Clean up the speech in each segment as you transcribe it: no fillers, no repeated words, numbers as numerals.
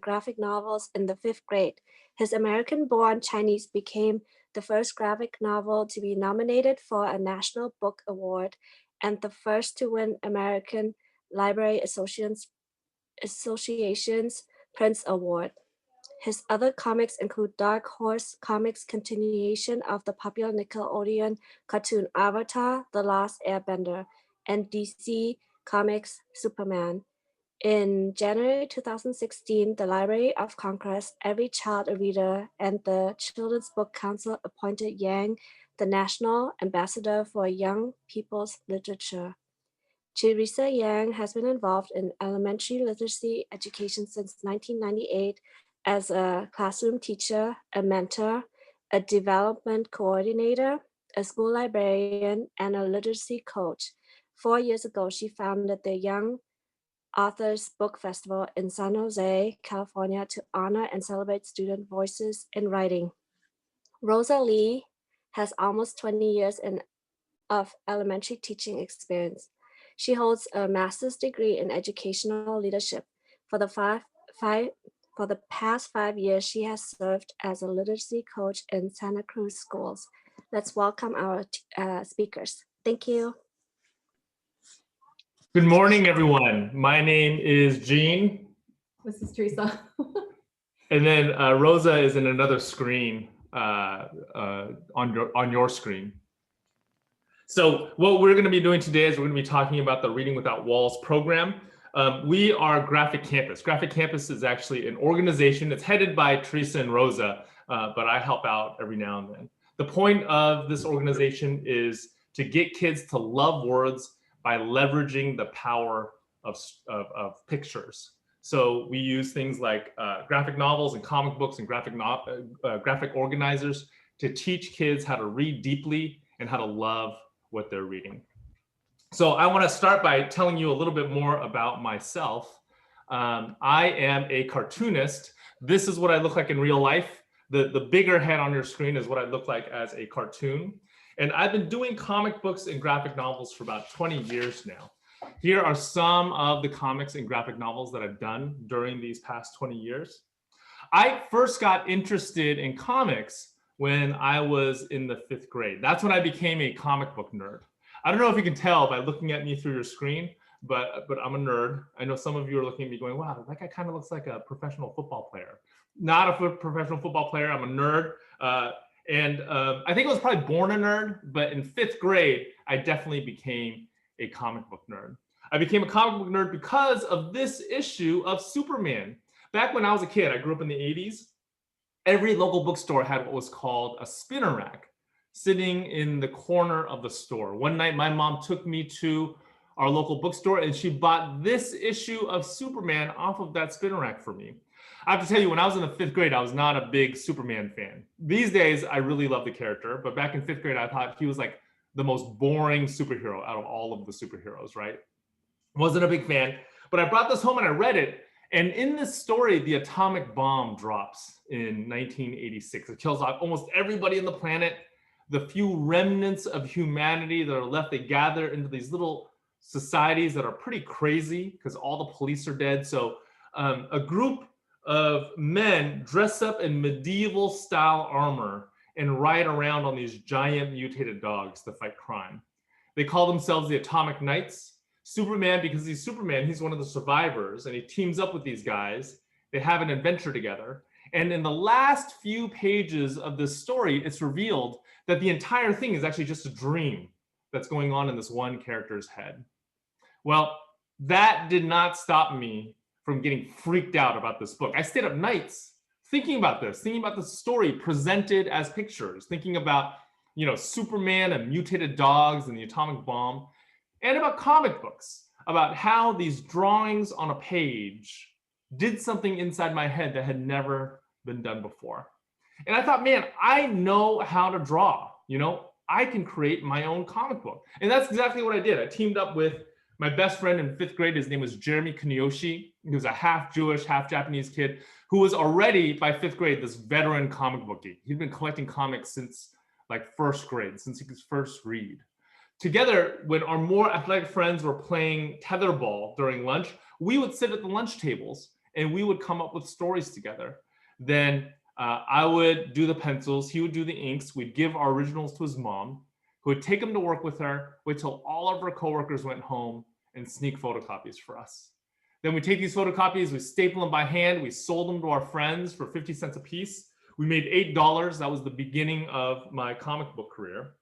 graphic novels in the 5th grade. His American-born Chinese became the first graphic novel to be nominated for a National Book Award and the first to win American Library Association's Prince Award. His other comics include Dark Horse Comics' continuation of the popular Nickelodeon cartoon Avatar: The Last Airbender, and DC Comics' Superman. In January 2016, the Library of Congress, Every Child a Reader, and the Children's Book Council appointed Yang the National Ambassador for Young People's Literature. Theresa Yang has been involved in elementary literacy education since 1998 as a classroom teacher, a mentor, a development coordinator, a school librarian, and a literacy coach. 4 years ago, she founded the Young Authors Book Festival in San Jose, California, to honor and celebrate student voices in writing. Rosa Lee has almost 20 years of elementary teaching experience. She holds a master's degree in educational leadership. For the past 5 years, she has served as a literacy coach in Santa Cruz schools. Let's welcome our speakers. Thank you. Good morning, everyone. My name is Gene. This is Theresa. And then Rosa is in another screen on your screen. So what we're going to be doing today is we're going to be talking about the Reading Without Walls program. We are Graphic Campus. Graphic Campus is actually an organization that's headed by Theresa and Rosa, but I help out every now and then. The point of this organization is to get kids to love words by leveraging the power of pictures. So we use things like graphic novels and comic books and graphic organizers to teach kids how to read deeply and how to love what they're reading. So I want to start by telling you a little bit more about myself. I am a cartoonist. This is what I look like in real life. The bigger head on your screen is what I look like as a cartoon. And I've been doing comic books and graphic novels for about 20 years now. Here are some of the comics and graphic novels that I've done during these past 20 years. I first got interested in comics when I was in the 5th grade. That's when I became a comic book nerd. I don't know if you can tell by looking at me through your screen, but I'm a nerd. I know some of you are looking at me going, wow, that guy kind of looks like a professional football player. Not a professional football player, I'm a nerd. I think I was probably born a nerd, but in 5th grade, I definitely became a comic book nerd. I became a comic book nerd because of this issue of Superman. Back when I was a kid, I grew up in the 80s, every local bookstore had what was called a spinner rack sitting in the corner of the store. One night, my mom took me to our local bookstore and she bought this issue of Superman off of that spinner rack for me. I have to tell you, when I was in the 5th grade, I was not a big Superman fan. These days, I really love the character, but back in 5th grade, I thought he was like the most boring superhero out of all of the superheroes, right? Wasn't a big fan, but I brought this home and I read it. And in this story, the atomic bomb drops in 1986. It kills off almost everybody on the planet. The few remnants of humanity that are left, they gather into these little societies that are pretty crazy because all the police are dead. So a group of men dress up in medieval style armor and ride around on these giant mutated dogs to fight crime. They call themselves the Atomic Knights. Superman, because he's Superman, he's one of the survivors and he teams up with these guys. They have an adventure together. And in the last few pages of this story, it's revealed that the entire thing is actually just a dream that's going on in this one character's head. Well, that did not stop me from getting freaked out about this book. I stayed up nights thinking about this, thinking about the story presented as pictures, thinking about, Superman and mutated dogs and the atomic bomb, and about comic books, about how these drawings on a page did something inside my head that had never been done before. And I thought, man, I know how to draw. I can create my own comic book. And that's exactly what I did. I teamed up with my best friend in 5th grade. His name was Jeremy Kiyoshi. He was a half Jewish, half Japanese kid who was already, by 5th grade, this veteran comic book geek. He'd been collecting comics since like 1st grade, since he could first read. Together, when our more athletic friends were playing tetherball during lunch, we would sit at the lunch tables and we would come up with stories together. Then I would do the pencils, he would do the inks, we'd give our originals to his mom, who would take them to work with her, wait till all of her coworkers went home, and sneak photocopies for us. Then we take these photocopies, we staple them by hand, we sold them to our friends for 50 cents a piece. We made $8. That was the beginning of my comic book career.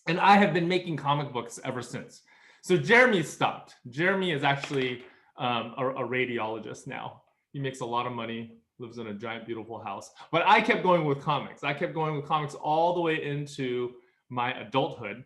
And I have been making comic books ever since. So Jeremy stopped. Jeremy is actually a radiologist now. He makes a lot of money, lives in a giant, beautiful house. But I kept going with comics. I kept going with comics all the way into my adulthood.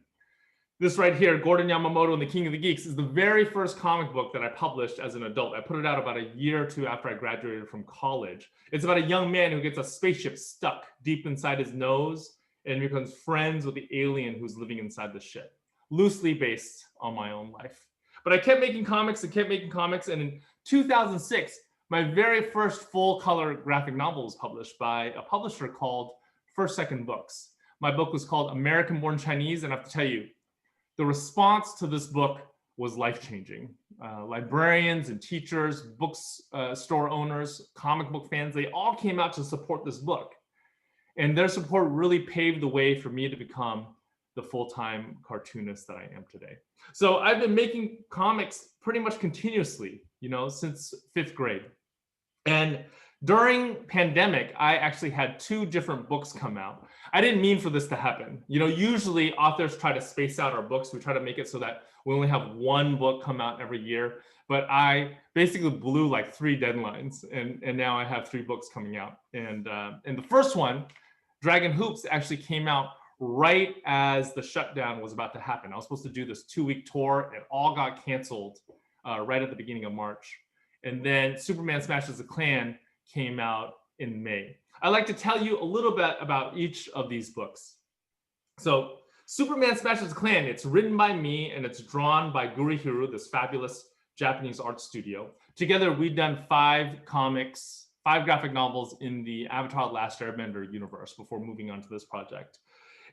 This right here, Gordon Yamamoto and the King of the Geeks, is the very first comic book that I published as an adult. I put it out about a year or two after I graduated from college. It's about a young man who gets a spaceship stuck deep inside his nose and becomes friends with the alien who's living inside the ship. Loosely based on my own life. But I kept making comics and kept making comics. And in 2006, my very first full color graphic novel was published by a publisher called First Second Books. My book was called American Born Chinese. And I have to tell you, the response to this book was life-changing. Librarians and teachers, bookstore owners, comic book fans, they all came out to support this book. And their support really paved the way for me to become the full-time cartoonist that I am today. So I've been making comics pretty much continuously, since 5th grade. And during pandemic, I actually had 2 different books come out. I didn't mean for this to happen. Usually authors try to space out our books. We try to make it so that we only have 1 book come out every year. But I basically blew like 3 deadlines, and now I have 3 books coming out. And the first one, Dragon Hoops, actually came out right as the shutdown was about to happen. I was supposed to do this 2-week tour. It all got canceled right at the beginning of March. And then Superman Smashes the Klan came out in May. I'd like to tell you a little bit about each of these books. So Superman Smashes the Klan, it's written by me and it's drawn by Gurihiru, this fabulous Japanese art studio. Together, we've done 5 comics, 5 graphic novels in the Avatar: The Last Airbender universe before moving on to this project.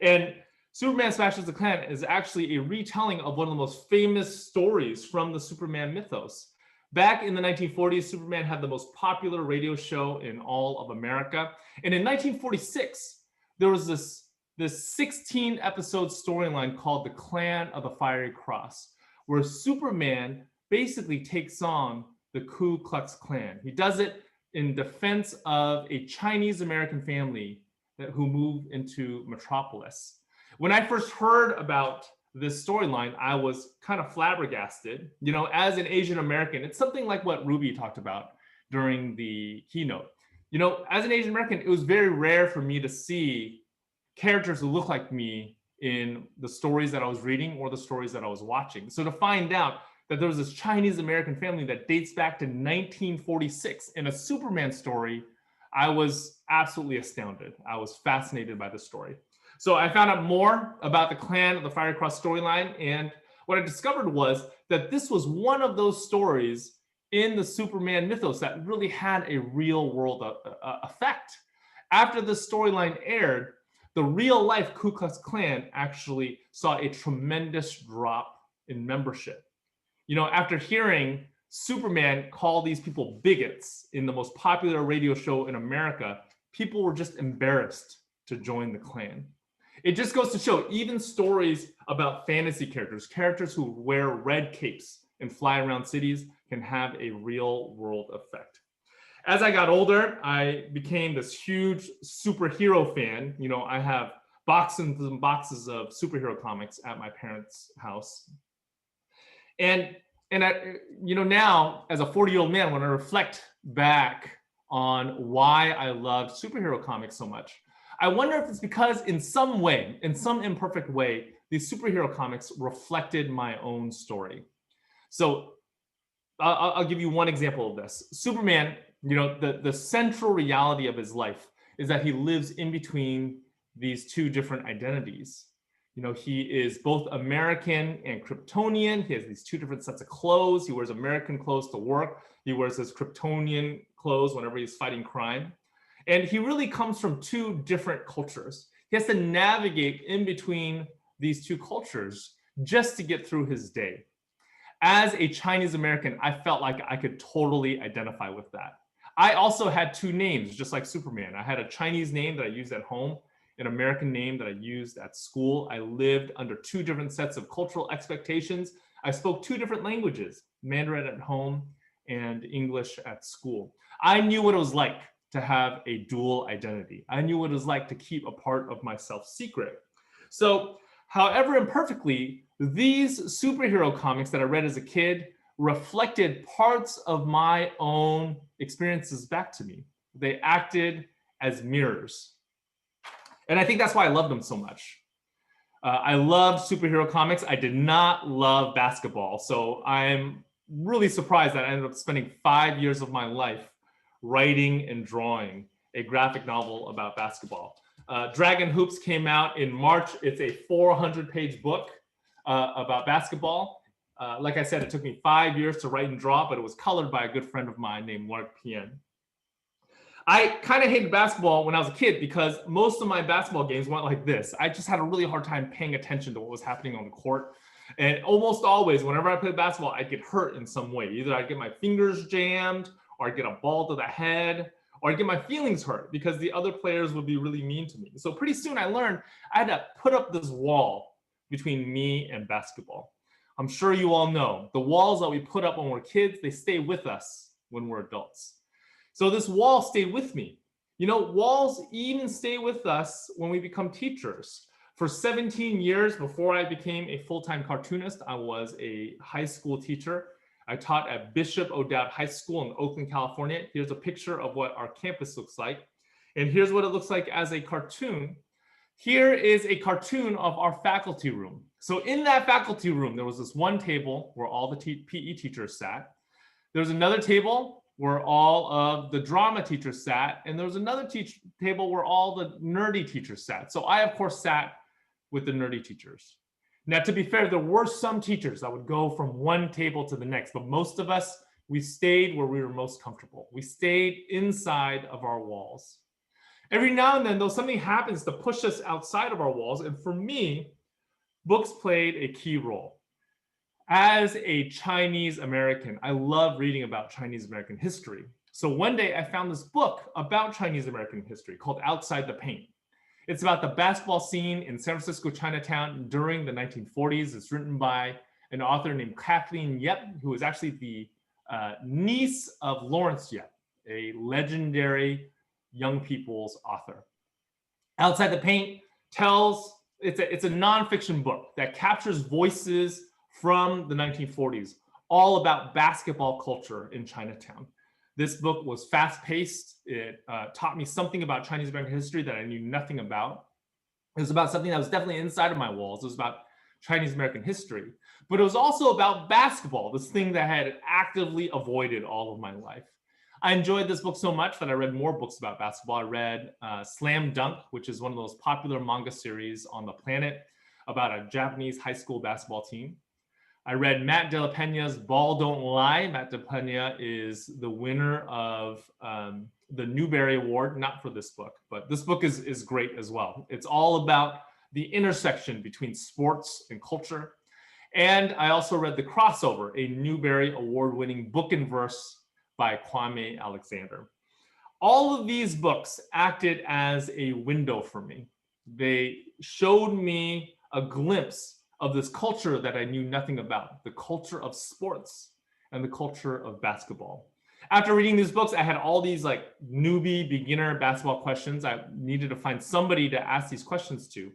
And Superman Smashes the Klan is actually a retelling of one of the most famous stories from the Superman mythos. Back in the 1940s, Superman had the most popular radio show in all of America. And in 1946, there was this 16-episode storyline called The Clan of the Fiery Cross, where Superman basically takes on the Ku Klux Klan. He does it in defense of a Chinese-American family who moved into Metropolis. When I first heard about this storyline, I was kind of flabbergasted. As an Asian American, it's something like what Ruby talked about during the keynote. As an Asian American, it was very rare for me to see characters who look like me in the stories that I was reading or the stories that I was watching. So to find out that there was this Chinese American family that dates back to 1946 in a Superman story, I was absolutely astounded. I was fascinated by the story. So I found out more about the Clan of the Fiery Cross storyline, and what I discovered was that this was one of those stories in the Superman mythos that really had a real world effect. After the storyline aired, the real life Ku Klux Klan actually saw a tremendous drop in membership. After hearing Superman call these people bigots in the most popular radio show in America, people were just embarrassed to join the Klan. It just goes to show, even stories about fantasy characters who wear red capes and fly around cities, can have a real world effect. As I got older, I became this huge superhero fan. I have boxes and boxes of superhero comics at my parents' house. And I, now as a 40-year-old man, when I reflect back on why I loved superhero comics so much, I wonder if it's because in some way, in some imperfect way, these superhero comics reflected my own story. So I'll give you one example of this. Superman, the central reality of his life is that he lives in between these 2 different identities. He is both American and Kryptonian. He has these 2 different sets of clothes. He wears American clothes to work. He wears his Kryptonian clothes whenever he's fighting crime. And he really comes from 2 different cultures. He has to navigate in between these 2 cultures just to get through his day. As a Chinese American, I felt like I could totally identify with that. I also had two names, just like Superman. I had a Chinese name that I used at home, an American name that I used at school. I lived under two different sets of cultural expectations. I spoke two different languages, Mandarin at home and English at school. I knew what it was like to have a dual identity. I knew what it was like to keep a part of myself secret. So, however imperfectly, these superhero comics that I read as a kid reflected parts of my own experiences back to me. They acted as mirrors. And I think that's why I love them so much. I loved superhero comics. I did not love basketball. So I'm really surprised that I ended up spending 5 years of my life writing and drawing a graphic novel about basketball. Dragon Hoops came out in March. It's a 400-page book about basketball. Like I said, it took me 5 years to write and draw, but it was colored by a good friend of mine named Mark Pien. I kind of hated basketball when I was a kid because most of my basketball games went like this. I just had a really hard time paying attention to what was happening on the court. And almost always, whenever I played basketball, I'd get hurt in some way. Either I'd get my fingers jammed, or I'd get a ball to the head, or I'd get my feelings hurt because the other players would be really mean to me. So pretty soon I learned I had to put up this wall between me and basketball. I'm sure you all know the walls that we put up when we're kids, they stay with us when we're adults. So this wall stayed with me. You know, walls even stay with us when we become teachers. For 17 years before I became a full-time cartoonist, I was a high school teacher. I taught at Bishop O'Dowd High School in Oakland, California. Here's a picture of what our campus looks like. And here's what it looks like as a cartoon. Here is a cartoon of our faculty room. So in that faculty room, there was this one table where all the PE teachers sat. There was another table where all of the drama teachers sat, and there was another table where all the nerdy teachers sat. So I, of course, sat with the nerdy teachers. Now, to be fair, there were some teachers that would go from one table to the next, but most of us, we stayed where we were most comfortable. We stayed inside of our walls. Every now and then, though, something happens to push us outside of our walls, and for me, books played a key role. As a Chinese American, I love reading about Chinese American history. So one day I found this book about Chinese American history called Outside the Paint. It's about the basketball scene in San Francisco Chinatown during the 1940s. It's written by an author named Kathleen Yep, who is actually the niece of Lawrence Yep, a legendary young people's author. Outside the Paint it's a nonfiction book that captures voices from the 1940s, all about basketball culture in Chinatown. This book was fast-paced. It taught me something about Chinese American history that I knew nothing about. It was about something that was definitely inside of my walls. It was about Chinese American history, but it was also about basketball, this thing that I had actively avoided all of my life. I enjoyed this book so much that I read more books about basketball. I read Slam Dunk, which is one of those popular manga series on the planet about a Japanese high school basketball team. I read Matt De La Pena's Ball Don't Lie. Matt De La Pena is the winner of the Newbery Award, not for this book, but this book is great as well. It's all about the intersection between sports and culture. And I also read The Crossover, a Newbery Award-winning book and verse by Kwame Alexander. All of these books acted as a window for me. They showed me a glimpse of this culture that I knew nothing about, the culture of sports and the culture of basketball. After reading these books, I had all these like newbie beginner basketball questions. I needed to find somebody to ask these questions to.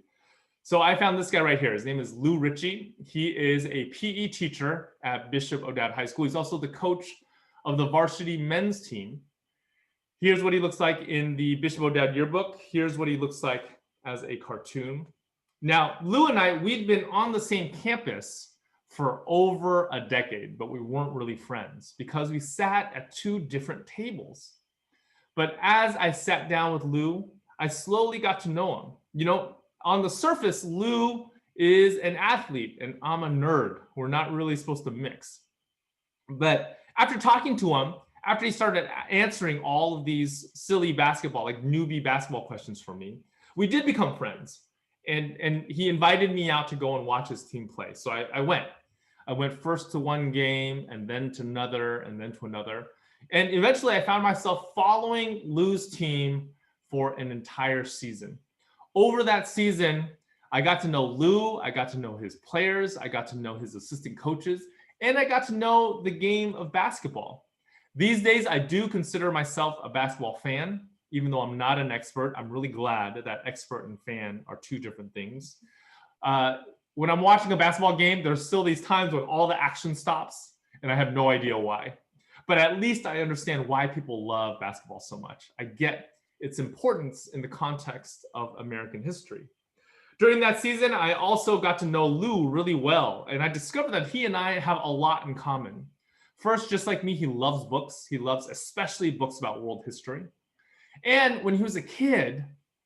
So I found this guy right here. His name is Lou Ritchie. He is a PE teacher at Bishop O'Dowd High School. He's also the coach of the varsity men's team. Here's what he looks like in the Bishop O'Dowd yearbook. Here's what he looks like as a cartoon. Now, Lou and I, we'd been on the same campus for over a decade, but we weren't really friends because we sat at two different tables. But as I sat down with Lou, I slowly got to know him. You know, on the surface, Lou is an athlete and I'm a nerd. We're not really supposed to mix. But after talking to him, after he started answering all of these silly basketball, like newbie basketball questions for me, we did become friends. And he invited me out to go and watch his team play. So I went. I went first to one game and then to another and then to another. And eventually I found myself following Lue's team for an entire season. Over that season, I got to know Lue, I got to know his players, I got to know his assistant coaches, and I got to know the game of basketball. These days, I do consider myself a basketball fan, even though I'm not an expert. I'm really glad that expert and fan are two different things. When I'm watching a basketball game, there's still these times when all the action stops and I have no idea why. But at least I understand why people love basketball so much. I get its importance in the context of American history. During that season, I also got to know Lue really well, and I discovered that he and I have a lot in common. First, just like me, he loves books. He loves especially books about world history. And when he was a kid,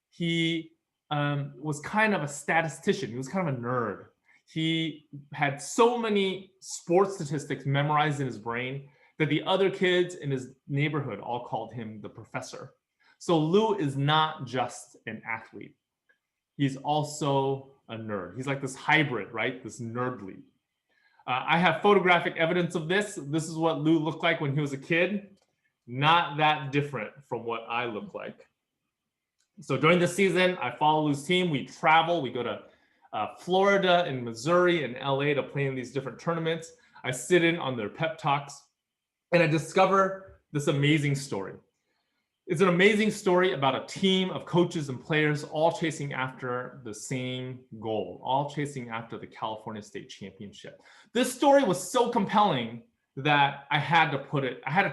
he was kind of a statistician. He was kind of a nerd. He had so many sports statistics memorized in his brain that the other kids in his neighborhood all called him the professor. So Lue is not just an athlete. He's also a nerd. He's like this hybrid, right? This nerdly. I have photographic evidence of this. This is what Lue looked like when he was a kid. Not that different from what I look like. So during the season, I follow Lue's team. We travel. We go to Florida and Missouri and LA to play in these different tournaments. I sit in on their pep talks, and I discover this amazing story. It's an amazing story about a team of coaches and players all chasing after the same goal, all chasing after the California State Championship. This story was so compelling that I had to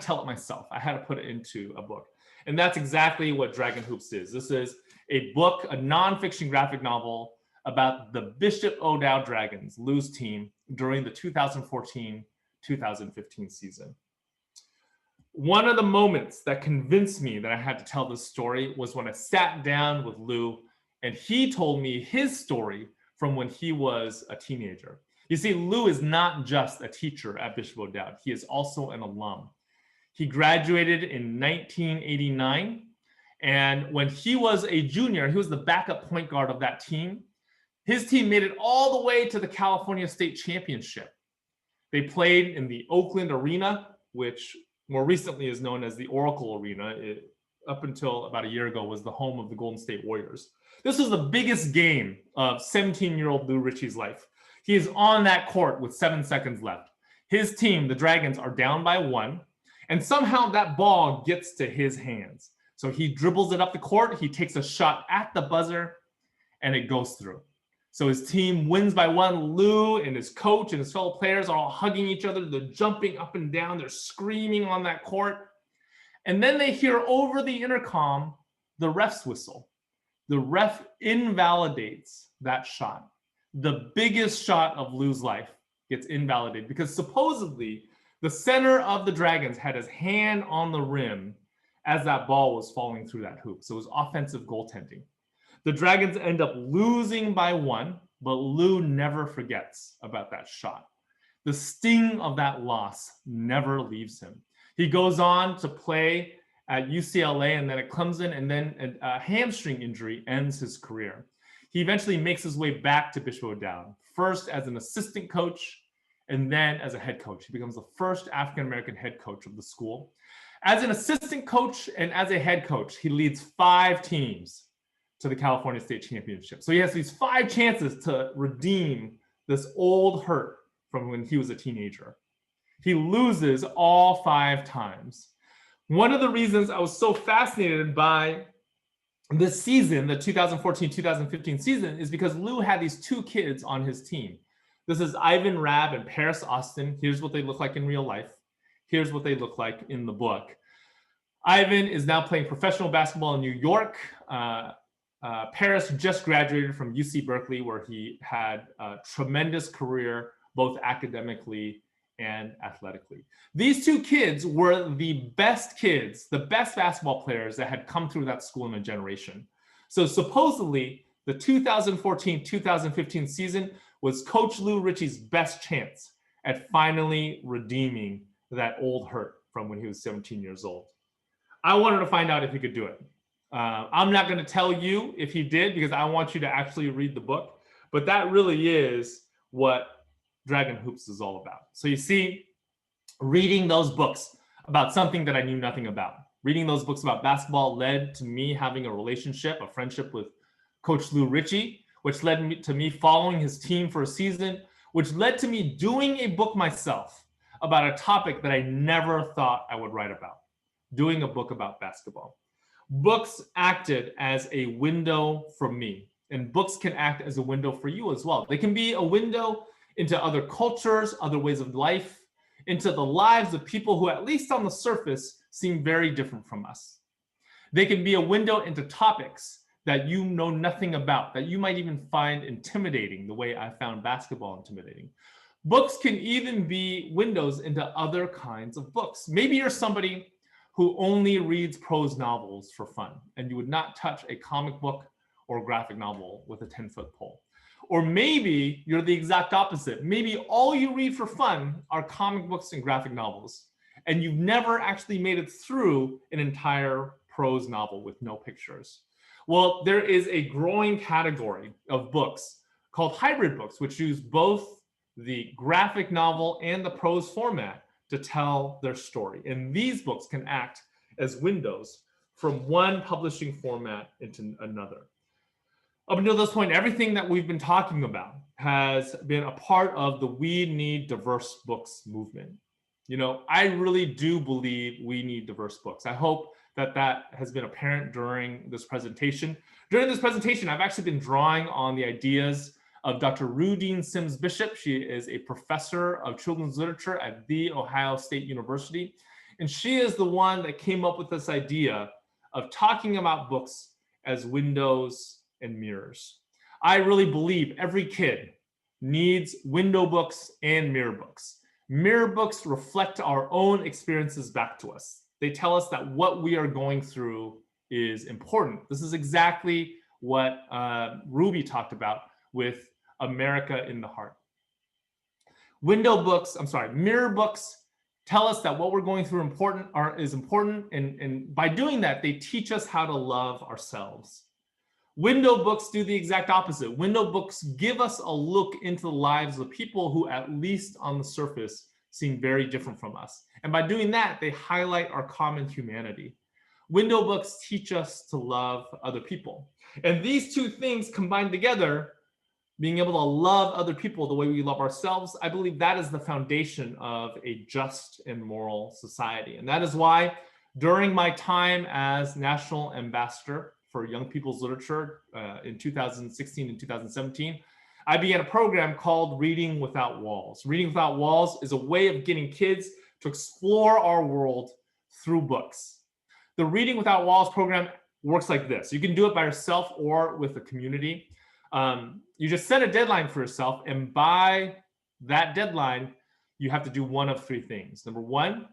tell it myself. I had to put it into a book. And that's exactly what Dragon Hoops is. This is a book, a nonfiction graphic novel about the Bishop O'Dowd Dragons, Lue's team, during the 2014-2015 season. One of the moments that convinced me that I had to tell this story was when I sat down with Lue and he told me his story from when he was a teenager. You see, Lue is not just a teacher at Bishop O'Dowd. He is also an alum. He graduated in 1989. And when he was a junior, he was the backup point guard of that team. His team made it all the way to the California State Championship. They played in the Oakland Arena, which more recently is known as the Oracle Arena. It, up until about a year ago, was the home of the Golden State Warriors. This was the biggest game of 17-year-old Lue Ritchie's life. He is on that court with 7 seconds left. His team, the Dragons, are down by 1, and somehow that ball gets to his hands. So he dribbles it up the court, he takes a shot at the buzzer, and it goes through. So his team wins by 1. Lue and his coach and his fellow players are all hugging each other. They're jumping up and down. They're screaming on that court. And then they hear over the intercom the ref's whistle. The ref invalidates that shot. The biggest shot of Lue's life gets invalidated because supposedly the center of the Dragons had his hand on the rim as that ball was falling through that hoop. So it was offensive goaltending. The Dragons end up losing by 1, but Lue never forgets about that shot. The sting of that loss never leaves him. He goes on to play at UCLA, and then at Clemson, and then a hamstring injury ends his career. He eventually makes his way back to Bishop O'Dowd, first as an assistant coach, and then as a head coach. He becomes the first African-American head coach of the school. As an assistant coach and as a head coach, he leads 5 teams to the California State Championship. So he has these 5 chances to redeem this old hurt from when he was a teenager. He loses all 5 times. One of the reasons I was so fascinated by this season, the 2014-2015 season, is because Lue had these 2 kids on his team. This is Ivan Rabb and Paris Austin. Here's what they look like in real life. Here's what they look like in the book. Ivan is now playing professional basketball in New York. Paris just graduated from UC Berkeley, where he had a tremendous career, both academically and athletically. These 2 kids were the best kids, the best basketball players that had come through that school in a generation. So supposedly, the 2014-2015 season was Coach Lue Ritchie's best chance at finally redeeming that old hurt from when he was 17 years old. I wanted to find out if he could do it. I'm not going to tell you if he did because I want you to actually read the book, but that really is what Dragon Hoops is all about. So you see, reading those books about something that I knew nothing about. Reading those books about basketball led to me having a relationship, a friendship with Coach Lou Ritchie, which led to me following his team for a season, which led to me doing a book myself about a topic that I never thought I would write about, doing a book about basketball. Books acted as a window for me, and books can act as a window for you as well. They can be a window into other cultures, other ways of life, into the lives of people who, at least on the surface, seem very different from us. They can be a window into topics that you know nothing about, that you might even find intimidating, the way I found basketball intimidating. Books can even be windows into other kinds of books. Maybe you're somebody who only reads prose novels for fun, and you would not touch a comic book or graphic novel with a 10-foot pole. Or maybe you're the exact opposite. Maybe all you read for fun are comic books and graphic novels, and you've never actually made it through an entire prose novel with no pictures. Well, there is a growing category of books called hybrid books, which use both the graphic novel and the prose format to tell their story. And these books can act as windows from one publishing format into another. Up until this point, everything that we've been talking about has been a part of the We Need Diverse Books movement. You know, I really do believe we need diverse books. I hope that that has been apparent during this presentation. During this presentation, I've actually been drawing on the ideas of Dr. Rudine Sims Bishop. She is a professor of children's literature at The Ohio State University. And she is the one that came up with this idea of talking about books as windows and mirrors. I really believe every kid needs window books and mirror books. Mirror books reflect our own experiences back to us. They tell us that what we are going through is important. This is exactly what Ruby talked about with America in the Heart. Mirror books tell us that what we're going through is important, and by doing that, they teach us how to love ourselves. Window books do the exact opposite. Window books give us a look into the lives of people who, at least on the surface, seem very different from us. And by doing that, they highlight our common humanity. Window books teach us to love other people. And these two things combined together, being able to love other people the way we love ourselves, I believe that is the foundation of a just and moral society. And that is why during my time as National Ambassador for Young People's Literature in 2016 and 2017, I began a program called Reading Without Walls. Reading Without Walls is a way of getting kids to explore our world through books. The Reading Without Walls program works like this. You can do it by yourself or with a community. You just set a deadline for yourself, and by that deadline, you have to do one of three things. Number one,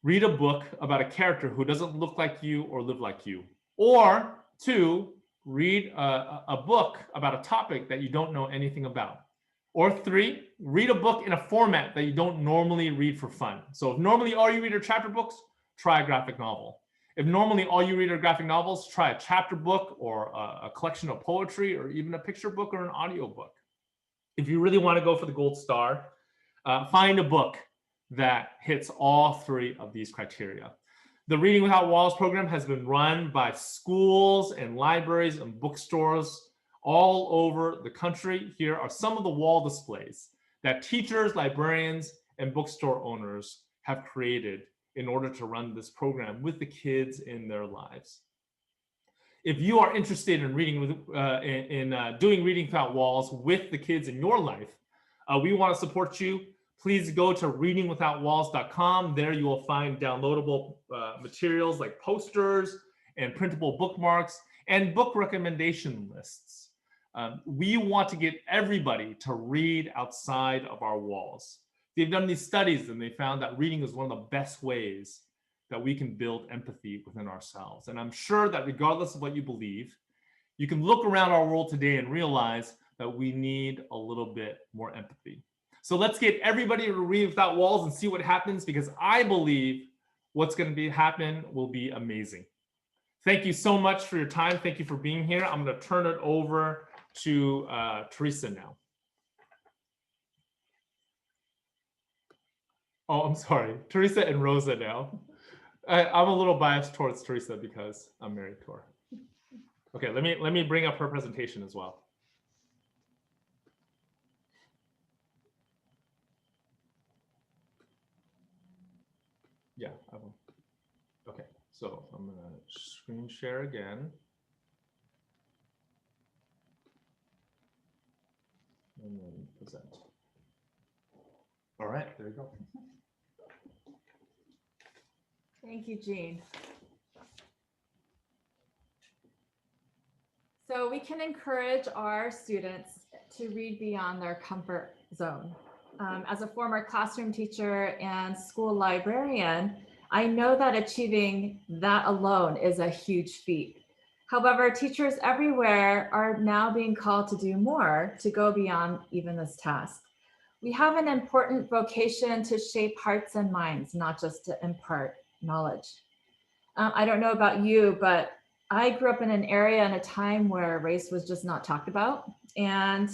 read a book about a character who doesn't look like you or live like you. Or two, read a book about a topic that you don't know anything about. Or three, read a book in a format that you don't normally read for fun. So if normally all you read are chapter books, try a graphic novel. If normally all you read are graphic novels, try a chapter book or a collection of poetry or even a picture book or an audio book. If you really want to go for the gold star, find a book that hits all three of these criteria. The Reading Without Walls program has been run by schools and libraries and bookstores all over the country. Here are some of the wall displays that teachers, librarians, and bookstore owners have created in order to run this program with the kids in their lives. If you are interested in doing Reading Without Walls with the kids in your life, we want to support you. Please go to readingwithoutwalls.com. There you will find downloadable materials like posters and printable bookmarks and book recommendation lists. We want to get everybody to read outside of our walls. They've done these studies and they found that reading is one of the best ways that we can build empathy within ourselves. And I'm sure that regardless of what you believe, you can look around our world today and realize that we need a little bit more empathy. So let's get everybody to read without walls and see what happens, because I believe what's going to happen will be amazing. Thank you so much for your time. Thank you for being here. I'm going to turn it over to Theresa now. Oh, I'm sorry. Theresa and Rosa now. I'm a little biased towards Theresa because I'm married to her. Okay, let me bring up her presentation as well. Yeah, I will. Okay, so I'm gonna screen share again. And then present. All right, there you go. Thank you, Jean. So we can encourage our students to read beyond their comfort zone. As a former classroom teacher and school librarian, I know that achieving that alone is a huge feat. However, teachers everywhere are now being called to do more, to go beyond even this task. We have an important vocation to shape hearts and minds, not just to impart knowledge. I don't know about you, but I grew up in an area and a time where race was just not talked about. And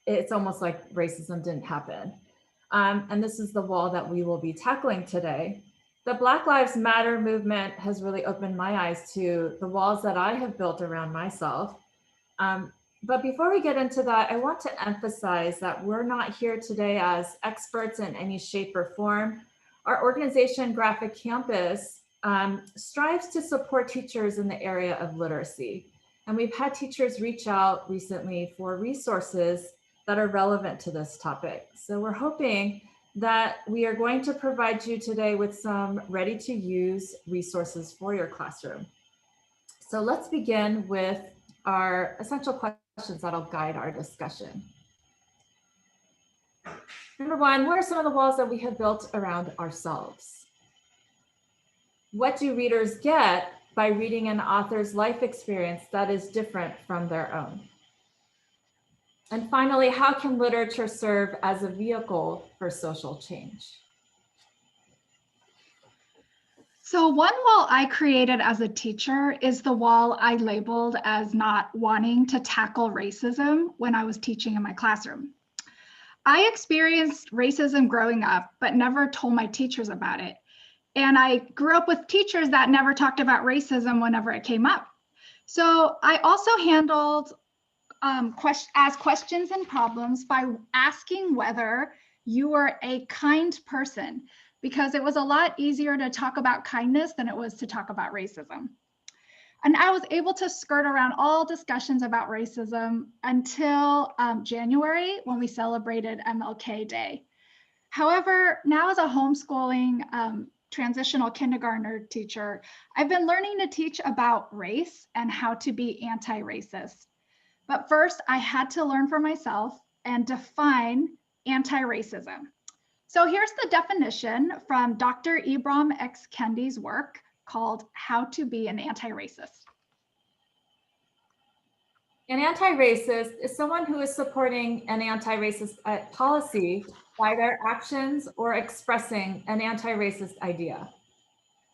it's almost like racism didn't happen. And this is the wall that we will be tackling today. The Black Lives Matter movement has really opened my eyes to the walls that I have built around myself. But before we get into that, I want to emphasize that we're not here today as experts in any shape or form. Our organization, Graphic Campus, strives to support teachers in the area of literacy. And we've had teachers reach out recently for resources that are relevant to this topic. So we're hoping that we are going to provide you today with some ready-to-use resources for your classroom. So let's begin with our essential questions that'll guide our discussion. Number one, what are some of the walls that we have built around ourselves? What do readers get by reading an author's life experience that is different from their own? And finally, how can literature serve as a vehicle for social change? So one wall I created as a teacher is the wall I labeled as not wanting to tackle racism when I was teaching in my classroom. I experienced racism growing up, but never told my teachers about it. And I grew up with teachers that never talked about racism whenever it came up. So I also handled ask questions and problems by asking whether you were a kind person, because it was a lot easier to talk about kindness than it was to talk about racism. And I was able to skirt around all discussions about racism until January, when we celebrated MLK Day. However, now as a homeschooling transitional kindergartner teacher, I've been learning to teach about race and how to be anti-racist. But first, I had to learn for myself and define anti-racism. So here's the definition from Dr. Ibram X. Kendi's work called How to Be an Anti-Racist. An anti-racist is someone who is supporting an anti-racist policy by their actions or expressing an anti-racist idea.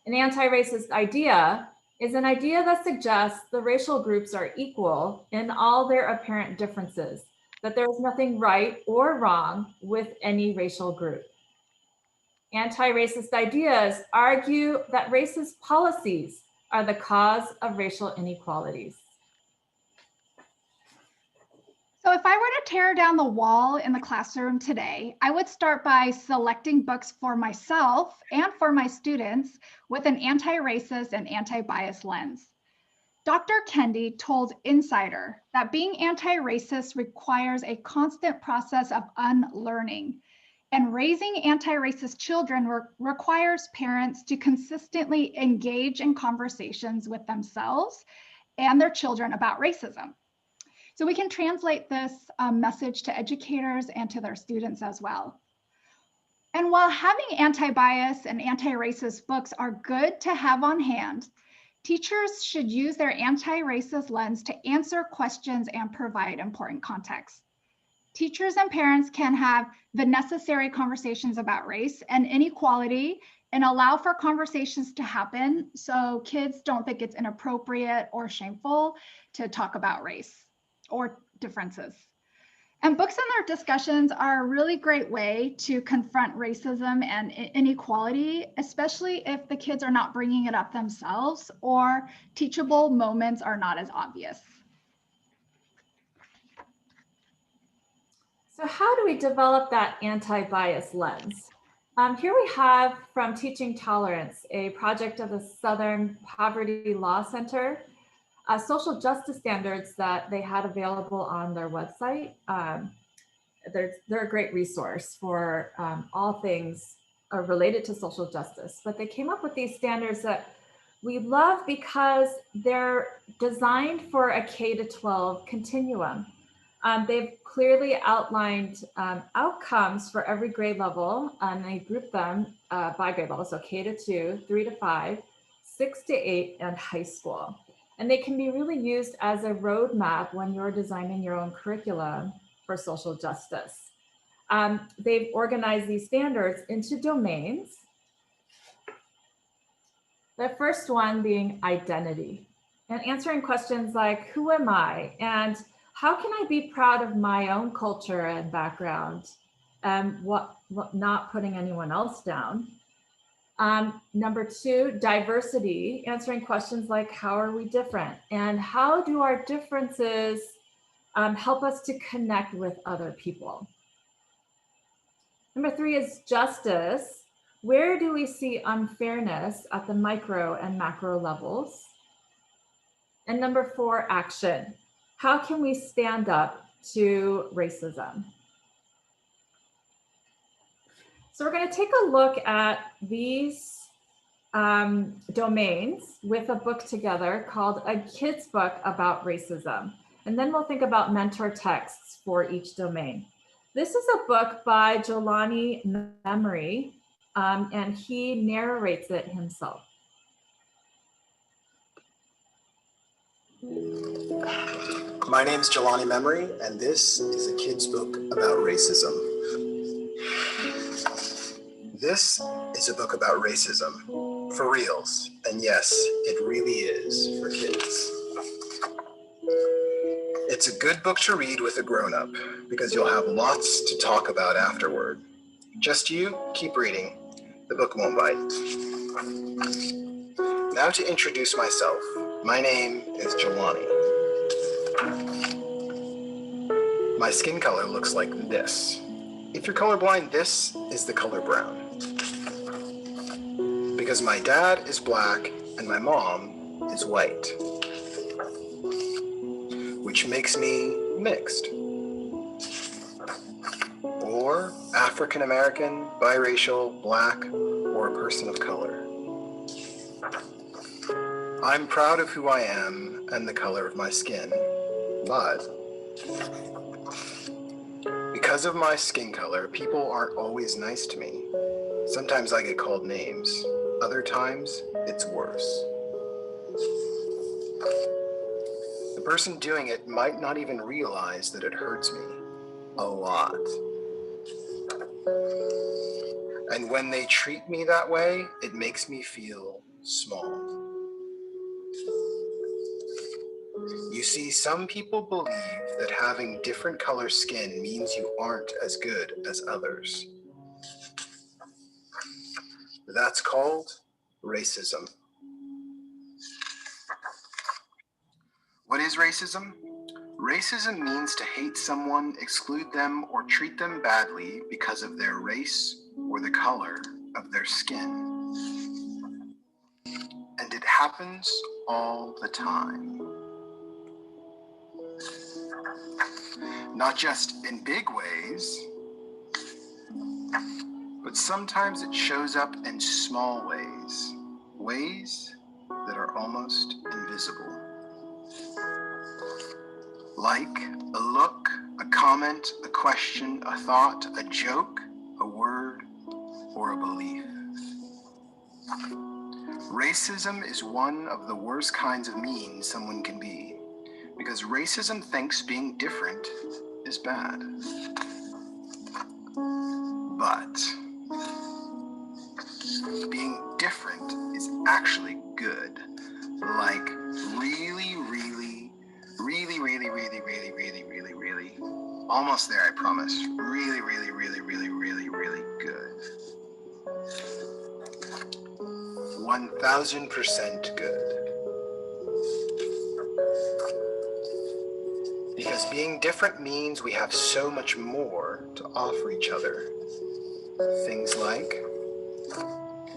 An anti-racist idea is an idea that suggests the racial groups are equal in all their apparent differences, that there is nothing right or wrong with any racial group. Anti-racist ideas argue that racist policies are the cause of racial inequalities. So if I were to tear down the wall in the classroom today, I would start by selecting books for myself and for my students with an anti-racist and anti-bias lens. Dr. Kendi told Insider that being anti-racist requires a constant process of unlearning, and raising anti-racist children requires parents to consistently engage in conversations with themselves and their children about racism. So we can translate this message to educators and to their students as well. And while having anti-bias and anti-racist books are good to have on hand, teachers should use their anti-racist lens to answer questions and provide important context. Teachers and parents can have the necessary conversations about race and inequality and allow for conversations to happen so kids don't think it's inappropriate or shameful to talk about race or differences. And books and their discussions are a really great way to confront racism and inequality, especially if the kids are not bringing it up themselves or teachable moments are not as obvious. So how do we develop that anti-bias lens? Here we have from Teaching Tolerance, a project of the Southern Poverty Law Center, social justice standards that they had available on their website. They're a great resource for all things related to social justice, but they came up with these standards that we love because they're designed for a K-12 continuum. They've clearly outlined outcomes for every grade level, and they group them by grade level, so K-2, 3-5, 6-8, and high school. And they can be really used as a roadmap when you're designing your own curriculum for social justice. They've organized these standards into domains. The first one being identity, and answering questions like, who am I? And how can I be proud of my own culture and background, and not putting anyone else down? Number 2, diversity, answering questions like, how are we different? And how do our differences help us to connect with other people? Number 3 is justice. Where do we see unfairness at the micro and macro levels? And number 4, action. How can we stand up to racism? So we're going to take a look at these domains with a book together called A Kid's Book About Racism. And then we'll think about mentor texts for each domain. This is a book by Jelani Memory, and he narrates it himself. My name's Jelani Memory, and this is a kid's book about racism. This is a book about racism, for reals, and yes, it really is for kids. It's a good book to read with a grown-up, because you'll have lots to talk about afterward. Just you, keep reading. The book won't bite. Now to introduce myself. My name is Jelani. My skin color looks like this. If you're colorblind, this is the color brown. Because my dad is black and my mom is white, which makes me mixed. Or African American, biracial, black, or a person of color. I'm proud of who I am and the color of my skin, but because of my skin color, people aren't always nice to me. Sometimes I get called names. Other times, it's worse. The person doing it might not even realize that it hurts me a lot. And when they treat me that way, it makes me feel small. You see, some people believe that having different color skin means you aren't as good as others. That's called racism. What is racism? Racism means to hate someone, exclude them, or treat them badly because of their race or the color of their skin. And it happens all the time. Not just in big ways, but sometimes it shows up in small ways, ways that are almost invisible. Like a look, a comment, a question, a thought, a joke, a word, or a belief. Racism is one of the worst kinds of mean someone can be, because racism thinks being different is bad. But being different is actually good. Like really Almost there, I promise. Really, really, really, really, really, really good. 1000% good. Because being different means we have so much more to offer each other. Things like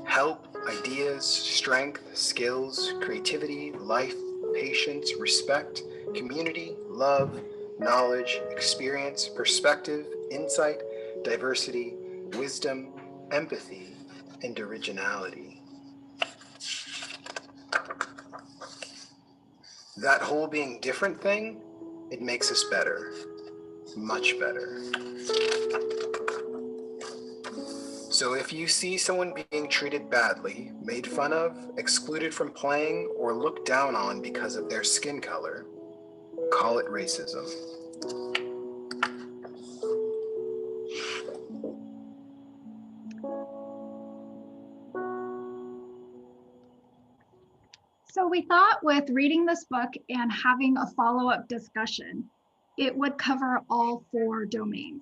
help, ideas, strength, skills, creativity, life, patience, respect, community, love, knowledge, experience, perspective, insight, diversity, wisdom, empathy, and originality. That whole being different thing, it makes us better, much better. So if you see someone being treated badly, made fun of, excluded from playing, or looked down on because of their skin color, call it racism. So we thought with reading this book and having a follow-up discussion, it would cover all 4 domains.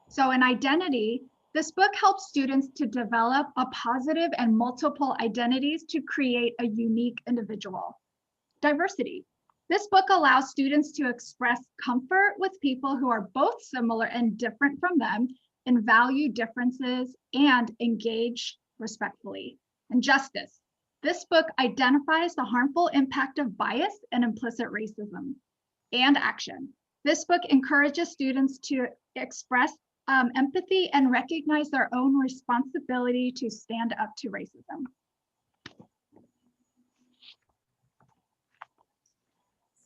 So in identity, this book helps students to develop a positive and multiple identities to create a unique individual. Diversity. This book allows students to express comfort with people who are both similar and different from them and value differences and engage respectfully. And justice. This book identifies the harmful impact of bias and implicit racism. And action. This book encourages students to express empathy and recognize their own responsibility to stand up to racism.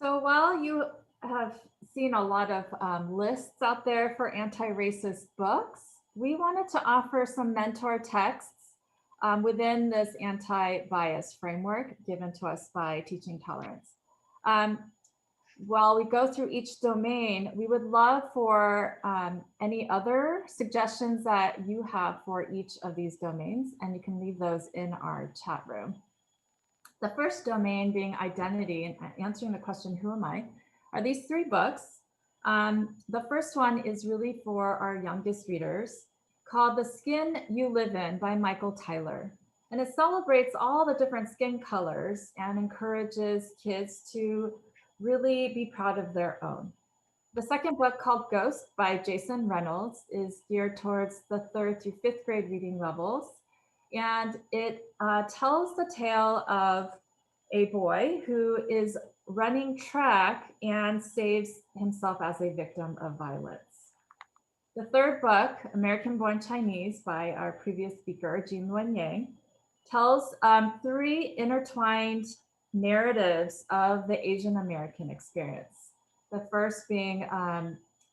So while you have seen a lot of lists out there for anti-racist books, we wanted to offer some mentor texts within this anti-bias framework given to us by Teaching Tolerance. While we go through each domain, we would love for any other suggestions that you have for each of these domains, and you can leave those in our chat room. The first domain being identity and answering the question, who am I, are these 3 books. The first one is really for our youngest readers, called The Skin You Live In by Michael Tyler. And it celebrates all the different skin colors and encourages kids to really be proud of their own. The second book, called Ghost by Jason Reynolds, is geared towards the 3rd through 5th grade reading levels. And it tells the tale of a boy who is running track and saves himself as a victim of violence. The third book, American Born Chinese by our previous speaker, Luen Yang, tells 3 intertwined narratives of the Asian American experience. The first being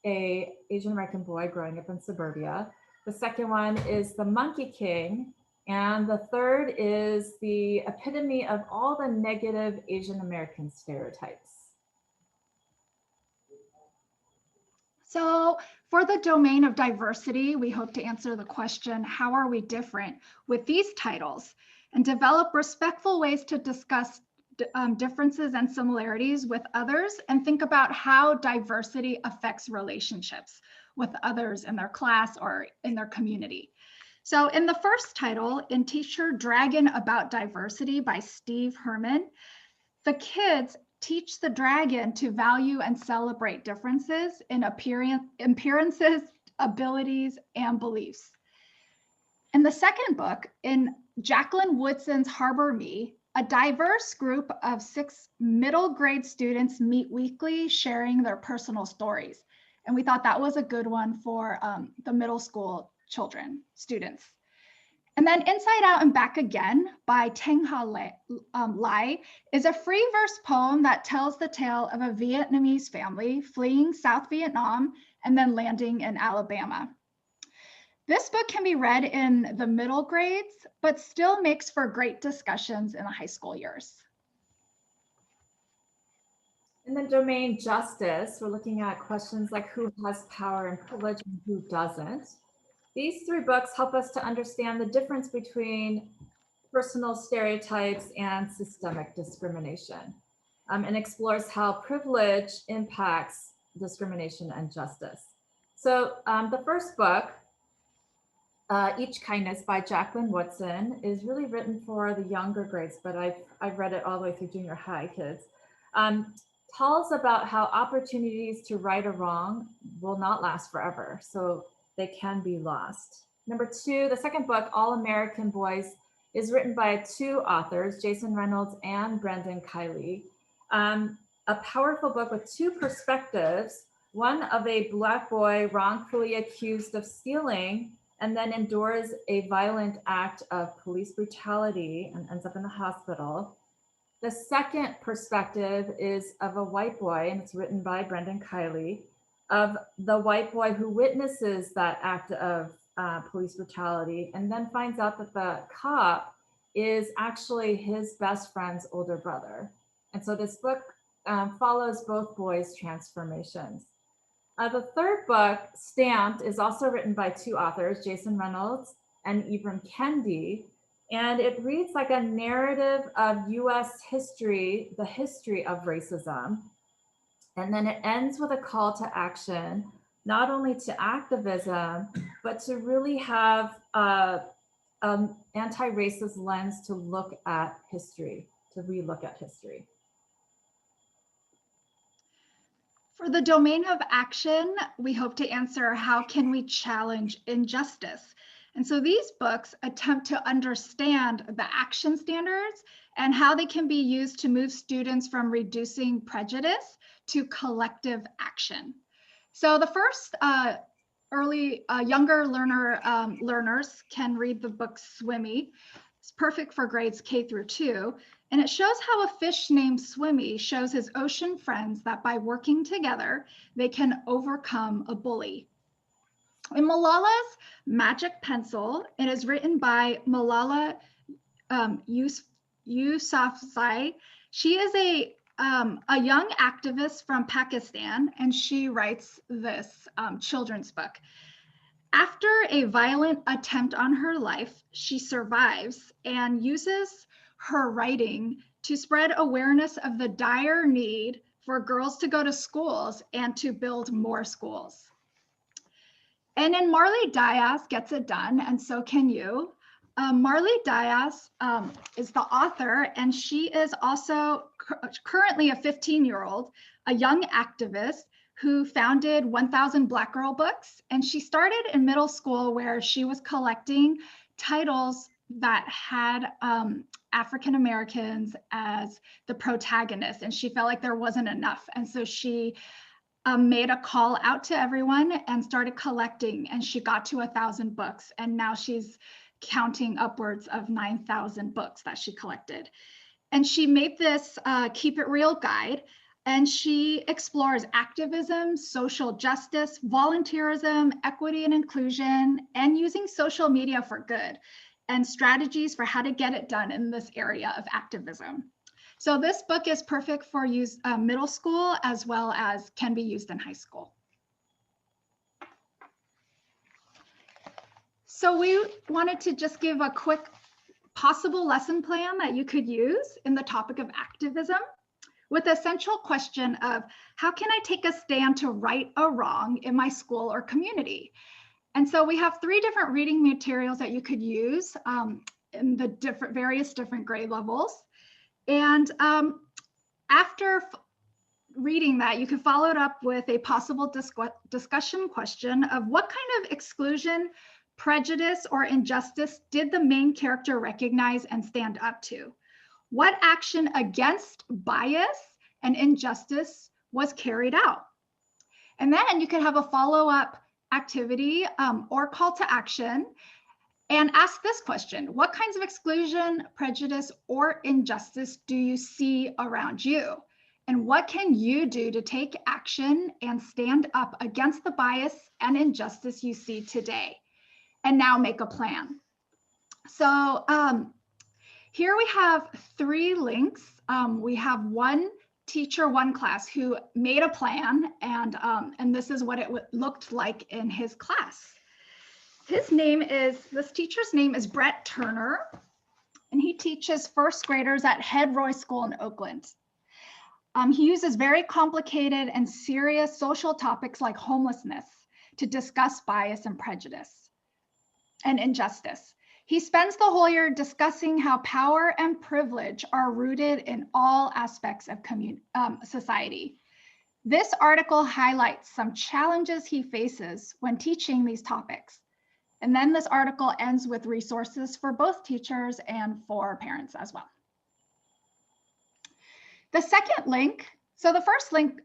a Asian American boy growing up in suburbia. The second one is The Monkey King. And the third is the epitome of all the negative Asian American stereotypes. So for the domain of diversity, we hope to answer the question, how are we different, with these titles, and develop respectful ways to discuss differences and similarities with others, and think about how diversity affects relationships with others in their class or in their community. So in the first title, in Teacher Dragon About Diversity by Steve Herman, the kids teach the dragon to value and celebrate differences in appearances, abilities, and beliefs. In the second book, in Jacqueline Woodson's Harbor Me, a diverse group of 6 middle grade students meet weekly, sharing their personal stories. And we thought that was a good one for the middle school students. And then Inside Out and Back Again by Teng-Ha Lai is a free verse poem that tells the tale of a Vietnamese family fleeing South Vietnam and then landing in Alabama. This book can be read in the middle grades, but still makes for great discussions in the high school years. In the domain justice, we're looking at questions like who has power and privilege and who doesn't. These 3 books help us to understand the difference between personal stereotypes and systemic discrimination, and explores how privilege impacts discrimination and justice. So the first book, Each Kindness by Jacqueline Woodson, is really written for the younger grades, but I've read it all the way through junior high kids. Tells about how opportunities to right a wrong will not last forever, so they can be lost. Number two, the second book, All American Boys, is written by two authors, Jason Reynolds and Brendan Kiley. A powerful book with two perspectives, one of a Black boy wrongfully accused of stealing and then endures a violent act of police brutality and ends up in the hospital. The second perspective is of a white boy, and it's written by Brendan Kiley, of the white boy who witnesses that act of police brutality and then finds out that the cop is actually his best friend's older brother. And so this book follows both boys' transformations. The third book, Stamped, is also written by two authors, Jason Reynolds and Ibram Kendi, and it reads like a narrative of US history, the history of racism. And then it ends with a call to action, not only to activism, but to really have an anti-racist lens to look at history, to relook at history. For the domain of action, we hope to answer how can we challenge injustice? And so these books attempt to understand the action standards and how they can be used to move students from reducing prejudice to collective action. So the first younger learners can read the book Swimmy. It's perfect for grades K through 2. And it shows how a fish named Swimmy shows his ocean friends that by working together, they can overcome a bully. In Malala's Magic Pencil, it is written by Malala Yousafzai. She is a young activist from Pakistan, and she writes this children's book. After a violent attempt on her life, she survives and uses her writing to spread awareness of the dire need for girls to go to schools and to build more schools. And then Marley Dias Gets It Done, and so can you. Marley Dias is the author, and she is also currently a 15-year-old, a young activist who founded 1000 Black Girl Books. And she started in middle school where she was collecting titles that had African Americans as the protagonists, and she felt like there wasn't enough. And so she made a call out to everyone and started collecting, and she got to 1,000 books. And now she's counting upwards of 9,000 books that she collected. And she made this Keep It Real guide, and she explores activism, social justice, volunteerism, equity and inclusion, and using social media for good, and strategies for how to get it done in this area of activism. So this book is perfect for use middle school as well as can be used in high school. So we wanted to just give a quick possible lesson plan that you could use in the topic of activism, with the essential question of how can I take a stand to right a wrong in my school or community? And so we have 3 different reading materials that you could use in the various different grade levels. And after reading that, you can follow it up with a possible discussion question of what kind of exclusion, prejudice, or injustice did the main character recognize and stand up to? What action against bias and injustice was carried out? And then you could have a follow-up activity or call to action and ask this question: what kinds of exclusion, prejudice, or injustice do you see around you? And what can you do to take action and stand up against the bias and injustice you see today? And now make a plan. So here we have 3 links. We have one teacher, one class who made a plan, and this is what it looked like in his class. This teacher's name is Brett Turner, and he teaches first graders at Head Roy School in Oakland. He uses very complicated and serious social topics like homelessness to discuss bias and prejudice and injustice. He spends the whole year discussing how power and privilege are rooted in all aspects of society. This article highlights some challenges he faces when teaching these topics. And then this article ends with resources for both teachers and for parents as well. The second link, so the first link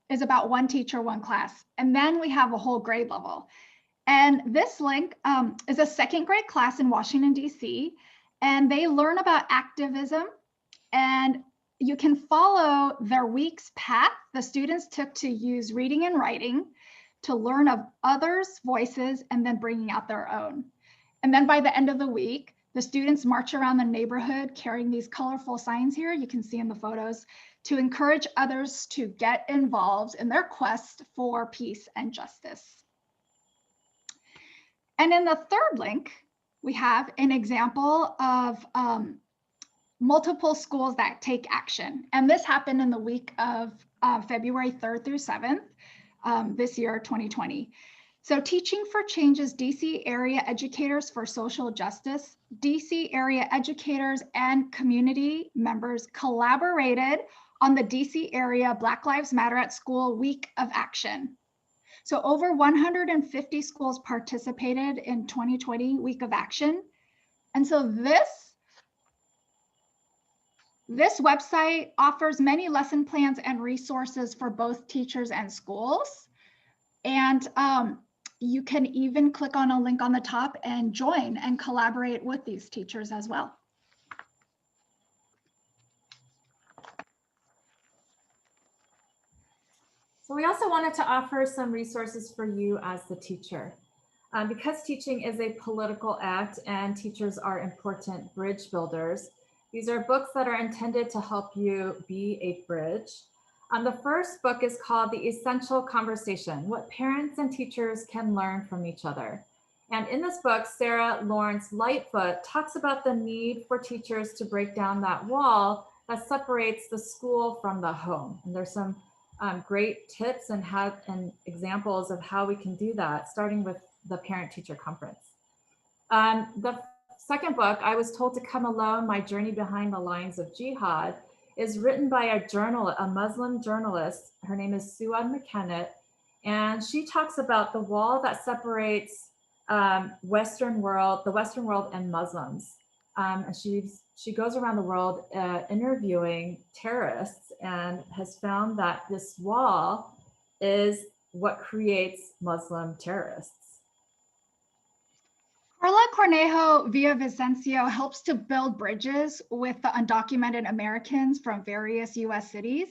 is about one teacher, one class, and then we have a whole grade level. And this link is a second grade class in Washington, D.C., and they learn about activism, and you can follow their week's path the students took to use reading and writing to learn of others' voices and then bringing out their own. And then by the end of the week, the students march around the neighborhood carrying these colorful signs here, you can see in the photos, to encourage others to get involved in their quest for peace and justice. And in the third link, we have an example of multiple schools that take action. And this happened in the week of February 3rd through 7th, this year, 2020. So Teaching for Change's DC area educators for social justice, DC area educators and community members collaborated on the DC area Black Lives Matter at School Week of Action. So over 150 schools participated in 2020 Week of Action. And so this website offers many lesson plans and resources for both teachers and schools. And you can even click on a link on the top and join and collaborate with these teachers as well. So we also wanted to offer some resources for you as the teacher. Because teaching is a political act and teachers are important bridge builders, these are books that are intended to help you be a bridge. The first book is called The Essential Conversation, What Parents and Teachers Can Learn from Each Other. And in this book, Sarah Lawrence Lightfoot talks about the need for teachers to break down that wall that separates the school from the home. And there's some great tips and examples of how we can do that, starting with the Parent-Teacher Conference. The second book, I Was Told to Come Alone, My Journey Behind the Lines of Jihad, is written by a Muslim journalist. Her name is Suad McKennett, and she talks about the wall that separates the Western world and Muslims. And she goes around the world interviewing terrorists and has found that this wall is what creates Muslim terrorists. Carla Cornejo Villavicencio helps to build bridges with the undocumented Americans from various US cities.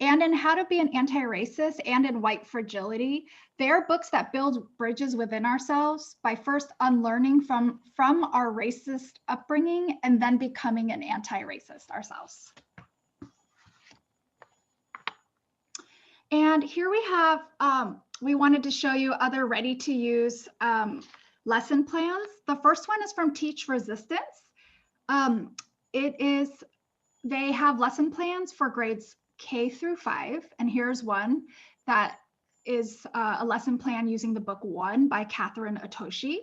And in How to Be an Anti-Racist and in White Fragility, they are books that build bridges within ourselves by first unlearning from our racist upbringing and then becoming an anti-racist ourselves. And here we have, we wanted to show you other ready-to-use lesson plans. The first one is from Teach Resistance. They have lesson plans for grades K through 5, and here's one that is a lesson plan using the book One by Catherine Otoshi.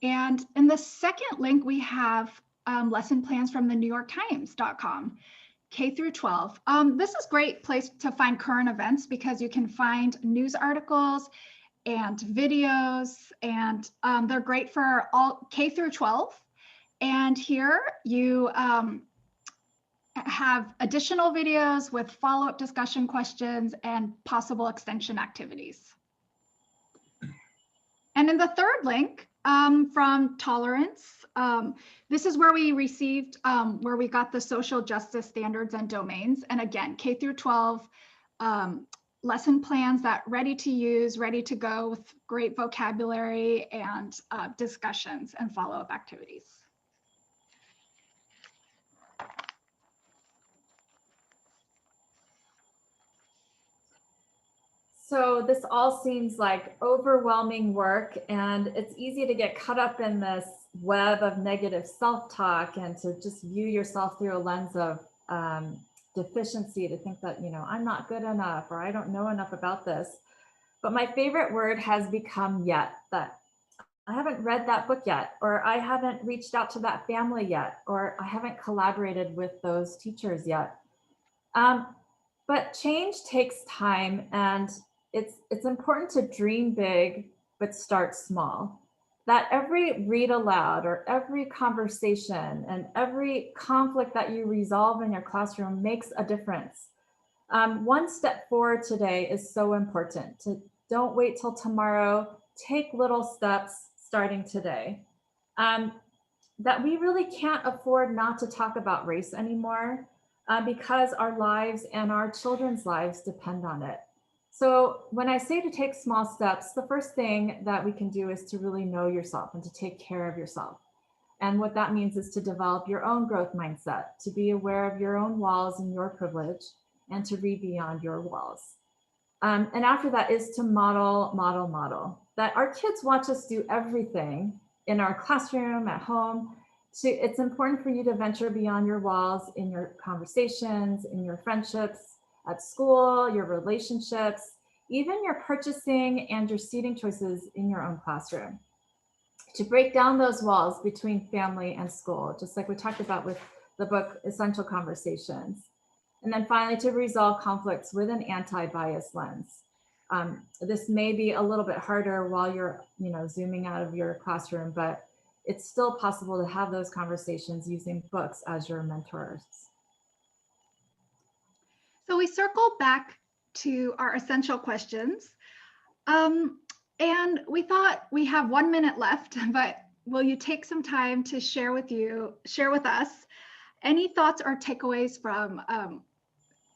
And in the second link, we have lesson plans from the NewYorkTimes.com, K through 12. This is a great place to find current events because you can find news articles and videos, and they're great for all K through 12. And here you have additional videos with follow-up discussion questions and possible extension activities. And in the third link from Tolerance, this is where we received, where we got the social justice standards and domains. And again, K through 12 lesson plans that ready to use, ready to go with great vocabulary and discussions and follow-up activities. So this all seems like overwhelming work, and it's easy to get caught up in this web of negative self-talk and to just view yourself through a lens of deficiency, to think that, I'm not good enough, or I don't know enough about this. But my favorite word has become yet, that I haven't read that book yet, or I haven't reached out to that family yet, or I haven't collaborated with those teachers yet. But change takes time, and it's important to dream big, but start small. That every read aloud or every conversation and every conflict that you resolve in your classroom makes a difference. One step forward today is so important. Don't wait till tomorrow. Take little steps starting today. That we really can't afford not to talk about race anymore, because our lives and our children's lives depend on it. So when I say to take small steps, the first thing that we can do is to really know yourself and to take care of yourself. And what that means is to develop your own growth mindset, to be aware of your own walls and your privilege, and to read beyond your walls. And after that is to model. That our kids watch us do everything in our classroom, at home. It's important for you to venture beyond your walls in your conversations, in your friendships, at school, your relationships, even your purchasing and your seating choices in your own classroom. To break down those walls between family and school, just like we talked about with the book Essential Conversations. And then finally, to resolve conflicts with an anti-bias lens. This may be a little bit harder while you're, zooming out of your classroom, but it's still possible to have those conversations using books as your mentors. So we circle back to our essential questions. And we thought we have 1 minute left, but will you take some time to share with us any thoughts or takeaways from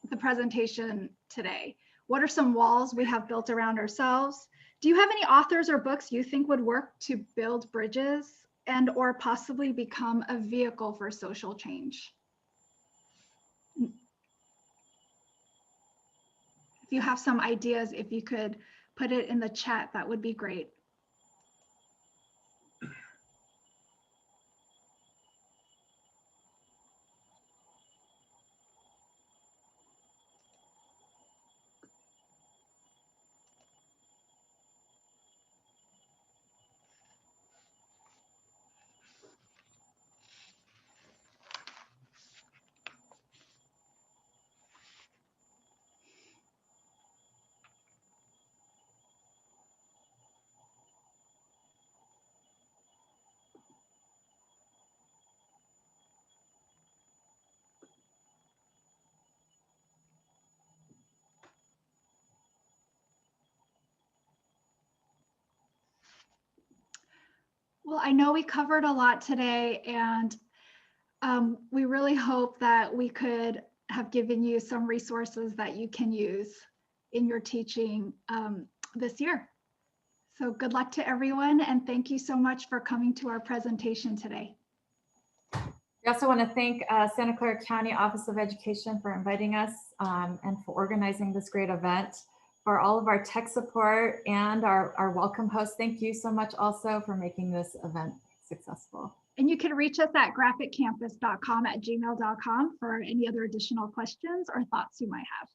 the presentation today? What are some walls we have built around ourselves? Do you have any authors or books you think would work to build bridges and or possibly become a vehicle for social change? If you have some ideas, if you could put it in the chat, that would be great. Well, I know we covered a lot today, and we really hope that we could have given you some resources that you can use in your teaching this year. So good luck to everyone, and thank you so much for coming to our presentation today. We also want to thank Santa Clara County Office of Education for inviting us and for organizing this great event. For all of our tech support and our welcome hosts, thank you so much also for making this event successful. And you can reach us at graphiccampus.com@gmail.com for any other additional questions or thoughts you might have.